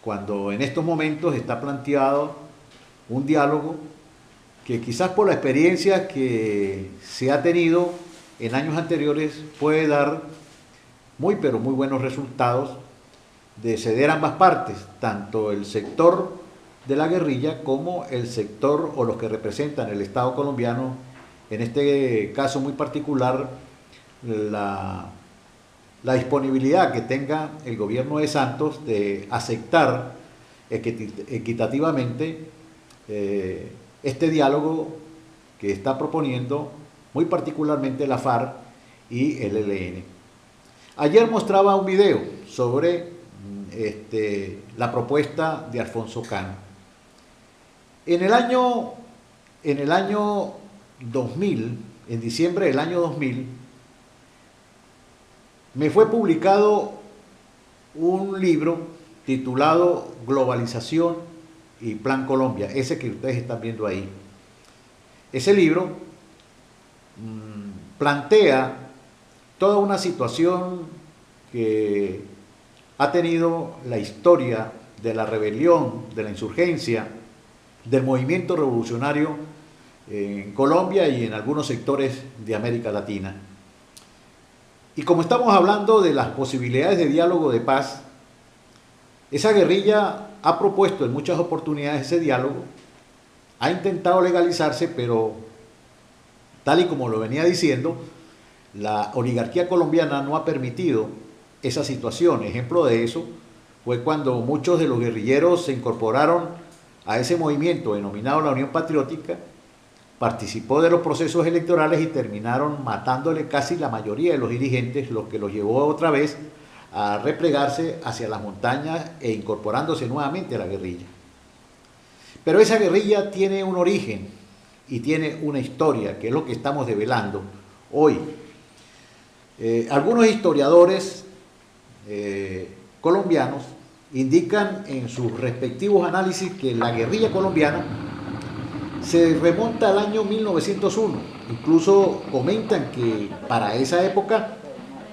cuando en estos momentos está planteado un diálogo que quizás por la experiencia que se ha tenido en años anteriores puede dar muy pero muy buenos resultados de ceder ambas partes, tanto el sector de la guerrilla como el sector o los que representan el Estado colombiano, en este caso muy particular, la disponibilidad que tenga el gobierno de Santos de aceptar equitativamente este diálogo que está proponiendo muy particularmente la FARC y el ELN. Ayer mostraba un video sobre la propuesta de Alfonso Cano. En el año 2000, en diciembre del año 2000, me fue publicado un libro titulado Globalización y Plan Colombia, ese que ustedes están viendo ahí. Ese libro plantea toda una situación que ha tenido la historia de la rebelión, de la insurgencia, del movimiento revolucionario en Colombia y en algunos sectores de América Latina. Y como estamos hablando de las posibilidades de diálogo de paz, esa guerrilla ha propuesto en muchas oportunidades ese diálogo, ha intentado legalizarse, pero tal y como lo venía diciendo, la oligarquía colombiana no ha permitido esa situación. Ejemplo de eso fue cuando muchos de los guerrilleros se incorporaron a ese movimiento denominado la Unión Patriótica, participó de los procesos electorales y terminaron matándole casi la mayoría de los dirigentes, lo que los llevó otra vez a replegarse hacia las montañas e incorporándose nuevamente a la guerrilla. Pero esa guerrilla tiene un origen y tiene una historia, que es lo que estamos develando hoy. Algunos historiadores colombianos indican en sus respectivos análisis que la guerrilla colombiana se remonta al año 1901. Incluso comentan que para esa época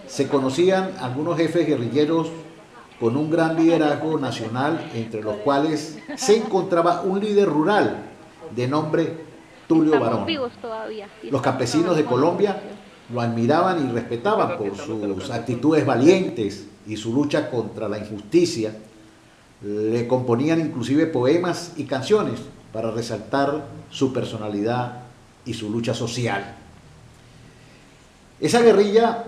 se conocían algunos jefes guerrilleros con un gran liderazgo nacional, entre los cuales se encontraba un líder rural de nombre Tulio Barón. Los campesinos de Colombia lo admiraban y respetaban por sus actitudes valientes y su lucha contra la injusticia. Le componían inclusive poemas y canciones para resaltar su personalidad y su lucha social. Esa guerrilla,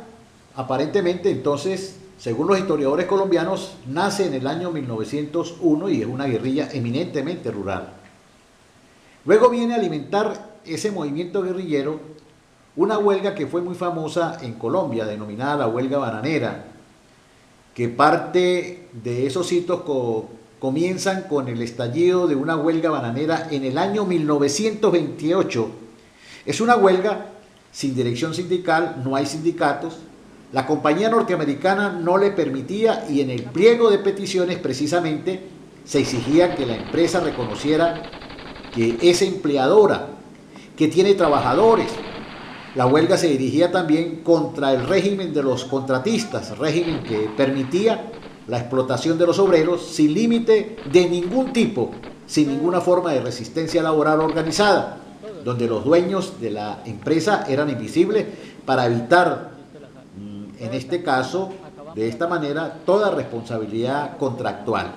aparentemente entonces, según los historiadores colombianos, nace en el año 1901 y es una guerrilla eminentemente rural. Luego viene a alimentar ese movimiento guerrillero una huelga que fue muy famosa en Colombia, denominada la huelga bananera, que parte de esos hitos comienzan con el estallido de una huelga bananera en el año 1928. Es una huelga sin dirección sindical, no hay sindicatos. La compañía norteamericana no le permitía y en el pliego de peticiones precisamente se exigía que la empresa reconociera que es empleadora, que tiene trabajadores. La huelga se dirigía también contra el régimen de los contratistas, régimen que permitía la explotación de los obreros sin límite de ningún tipo, sin ninguna forma de resistencia laboral organizada, donde los dueños de la empresa eran invisibles para evitar, en este caso, de esta manera, toda responsabilidad contractual.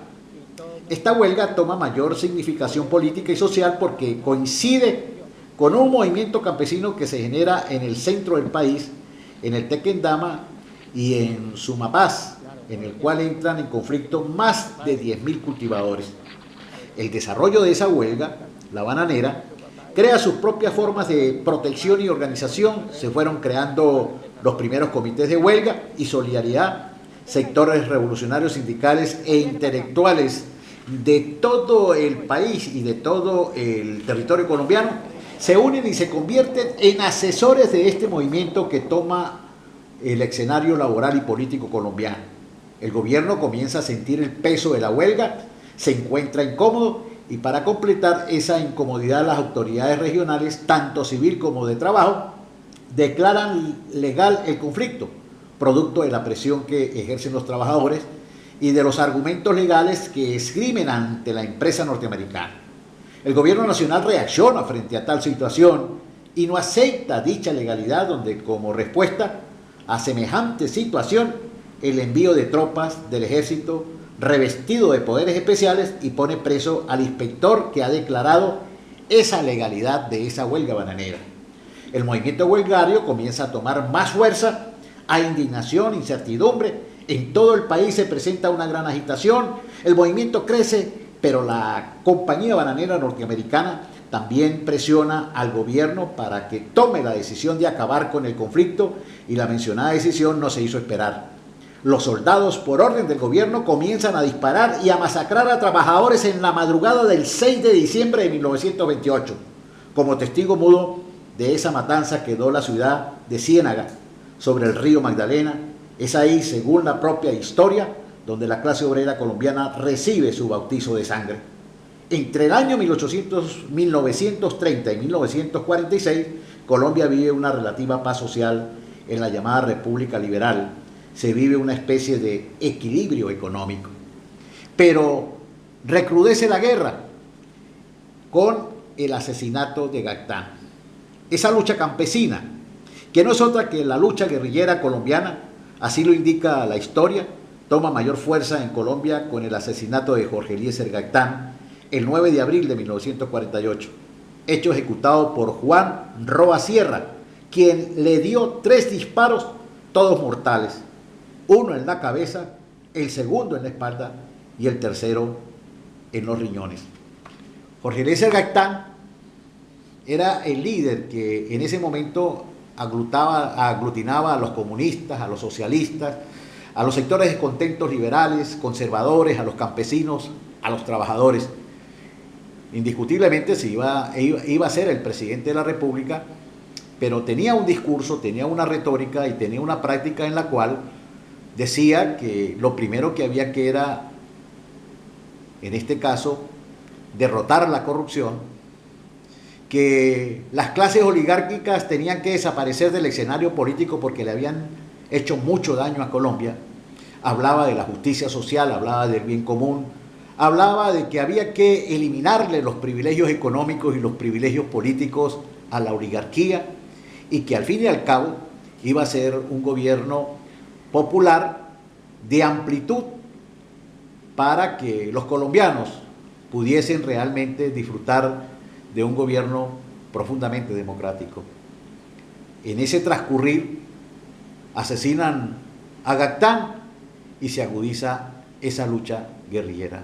Esta huelga toma mayor significación política y social porque coincide con un movimiento campesino que se genera en el centro del país, en el Tequendama y en Sumapaz, en el cual entran en conflicto más de 10.000 cultivadores. El desarrollo de esa huelga, la bananera, crea sus propias formas de protección y organización. Se fueron creando los primeros comités de huelga y solidaridad, sectores revolucionarios sindicales e intelectuales de todo el país y de todo el territorio colombiano se unen y se convierten en asesores de este movimiento que toma el escenario laboral y político colombiano. El gobierno comienza a sentir el peso de la huelga, se encuentra incómodo y para completar esa incomodidad las autoridades regionales, tanto civil como de trabajo, declaran legal el conflicto, producto de la presión que ejercen los trabajadores y de los argumentos legales que esgrimen ante la empresa norteamericana. El gobierno nacional reacciona frente a tal situación y no acepta dicha legalidad, donde como respuesta a semejante situación el envío de tropas del ejército revestido de poderes especiales y pone preso al inspector que ha declarado esa legalidad de esa huelga bananera. El movimiento huelgario comienza a tomar más fuerza, hay indignación, incertidumbre, en todo el país se presenta una gran agitación, el movimiento crece, pero la compañía bananera norteamericana también presiona al gobierno para que tome la decisión de acabar con el conflicto y la mencionada decisión no se hizo esperar. Los soldados, por orden del gobierno, comienzan a disparar y a masacrar a trabajadores en la madrugada del 6 de diciembre de 1928. Como testigo mudo de esa matanza quedó la ciudad de Ciénaga, sobre el río Magdalena. Es ahí, según la propia historia, donde la clase obrera colombiana recibe su bautizo de sangre. Entre el año 1930 y 1946, Colombia vive una relativa paz social en la llamada República Liberal. Se vive una especie de equilibrio económico. Pero recrudece la guerra con el asesinato de Gaitán. Esa lucha campesina, que no es otra que la lucha guerrillera colombiana, así lo indica la historia, toma mayor fuerza en Colombia con el asesinato de Jorge Eliezer Gaitán el 9 de abril de 1948, hecho ejecutado por Juan Roa Sierra, quien le dio 3 disparos, todos mortales, uno en la cabeza, el segundo en la espalda y el tercero en los riñones. Jorge Eliezer Gaitán era el líder que en ese momento aglutinaba a los comunistas, a los socialistas, a los sectores descontentos liberales, conservadores, a los campesinos, a los trabajadores. Indiscutiblemente iba a ser el presidente de la República, pero tenía un discurso, tenía una retórica y tenía una práctica en la cual decía que lo primero que había que era, en este caso, derrotar la corrupción, que las clases oligárquicas tenían que desaparecer del escenario político porque le habían hecho mucho daño a Colombia. Hablaba de la justicia social, hablaba del bien común, hablaba de que había que eliminarle los privilegios económicos y los privilegios políticos a la oligarquía y que al fin y al cabo iba a ser un gobierno popular de amplitud para que los colombianos pudiesen realmente disfrutar de un gobierno profundamente democrático. En ese transcurrir asesinan a Gaitán y se agudiza esa lucha guerrillera.